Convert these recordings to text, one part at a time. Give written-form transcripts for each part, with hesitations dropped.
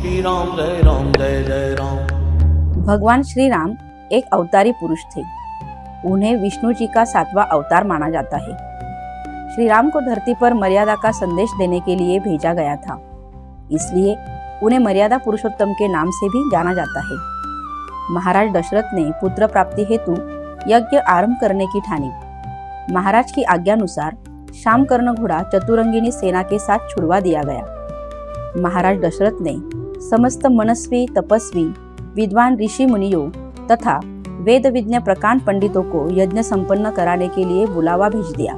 श्री राम जय राम जय जय राम। भगवान श्री राम एक अवतारी पुरुष थे। उन्हें विष्णु जी का 7वां अवतार माना जाता है। श्री राम को धरती पर मर्यादा का संदेश देने के लिए भेजा गया था, इसलिए उन्हें मर्यादा पुरुषोत्तम के नाम से भी जाना जाता है। महाराज दशरथ ने पुत्र प्राप्ति हेतु यज्ञ आरंभ करने की ठानी। महाराज की आज्ञानुसार शामकर्ण घोड़ा चतुरंगिनी सेना के साथ छुड़वा दिया गया। महाराज दशरथ ने समस्त मनस्वी, तपस्वी, विद्वान ऋषि मुनियों तथा वेद विज्ञ प्रकांड पंडितों को यज्ञ संपन्न कराने के लिए बुलावा भेज दिया।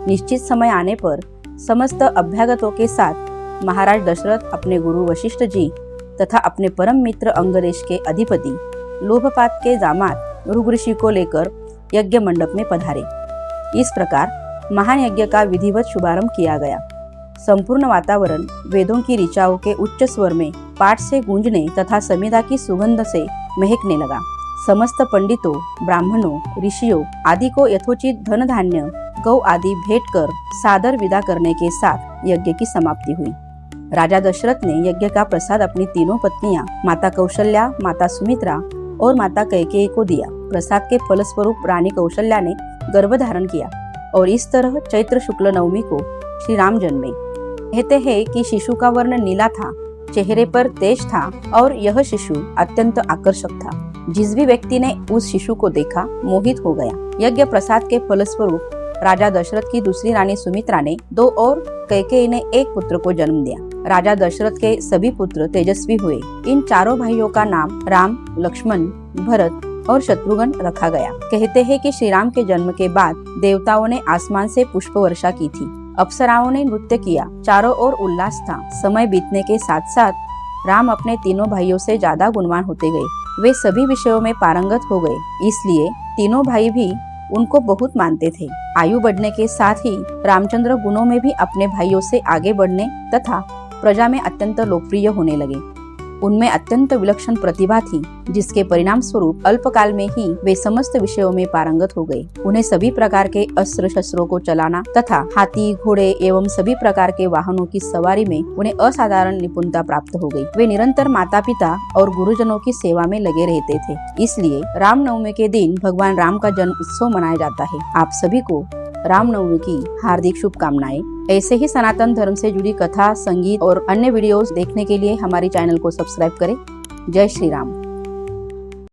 निश्चित समय आने पर समस्त अभ्यागतों के साथ महाराज दशरथ अपने गुरु वशिष्ठ जी तथा अपने परम मित्र अंगदेश के अधिपति लोभपात के दामाद भृगु ऋषि को लेकर यज्ञ मंडप में पधारे। इस प्रकार महान यज्ञ का विधिवत शुभारंभ किया गया। संपूर्ण वातावरण वेदों की ऋचाओं के उच्च स्वर में पाठ से गूंजने तथा समिधा की सुगंध से महकने लगा। समस्त पंडितों, ब्राह्मणों, ऋषियों आदि को यथोचित धन धान्य, गौ आदि भेंट कर सादर विदा करने के साथ यज्ञ की समाप्ति हुई। राजा दशरथ ने यज्ञ का प्रसाद अपनी तीनों पत्नियां माता कौशल्या, माता सुमित्रा और माता कैकेयी को दिया। प्रसाद के फलस्वरूप रानी कौशल्या ने गर्भ धारण किया और इस तरह चैत्र शुक्ल नवमी को श्री राम जन्मे। कहते हैं कि शिशु का वर्ण नीला था, चेहरे पर तेज था और यह शिशु अत्यंत आकर्षक था। जिस भी व्यक्ति ने उस शिशु को देखा मोहित हो गया। यज्ञ प्रसाद के फलस्वरूप राजा दशरथ की दूसरी रानी सुमित्रा ने 2 और कैकेयी ने 1 पुत्र को जन्म दिया। राजा दशरथ के सभी पुत्र तेजस्वी हुए। इन चारों भाइयों का नाम राम, लक्ष्मण, भरत और शत्रुघ्न रखा गया। कहते हैं कि श्री राम के जन्म के बाद देवताओं ने आसमान से पुष्प वर्षा की थी, अप्सराओं ने नृत्य किया, चारों ओर उल्लास था। समय बीतने के साथ साथ राम अपने तीनों भाइयों से ज्यादा गुणवान होते गए। वे सभी विषयों में पारंगत हो गए, इसलिए तीनों भाई भी उनको बहुत मानते थे। आयु बढ़ने के साथ ही रामचंद्र गुणों में भी अपने भाइयों से आगे बढ़ने तथा प्रजा में अत्यंत लोकप्रिय होने लगे। उनमें अत्यंत विलक्षण प्रतिभा थी, जिसके परिणाम स्वरूप अल्पकाल में ही वे समस्त विषयों में पारंगत हो गए। उन्हें सभी प्रकार के अस्त्र शस्त्रों को चलाना तथा हाथी, घोड़े एवं सभी प्रकार के वाहनों की सवारी में उन्हें असाधारण निपुणता प्राप्त हो गई। वे निरंतर माता पिता और गुरुजनों की सेवा में लगे रहते थे। इसलिए रामनवमी के दिन भगवान राम का जन्म उत्सव मनाया जाता है। आप सभी को रामनवमी की हार्दिक शुभकामनाएं। ऐसे ही सनातन धर्म से जुड़ी कथा, संगीत और अन्य वीडियोस देखने के लिए हमारी चैनल को सब्सक्राइब करें। जय श्री राम।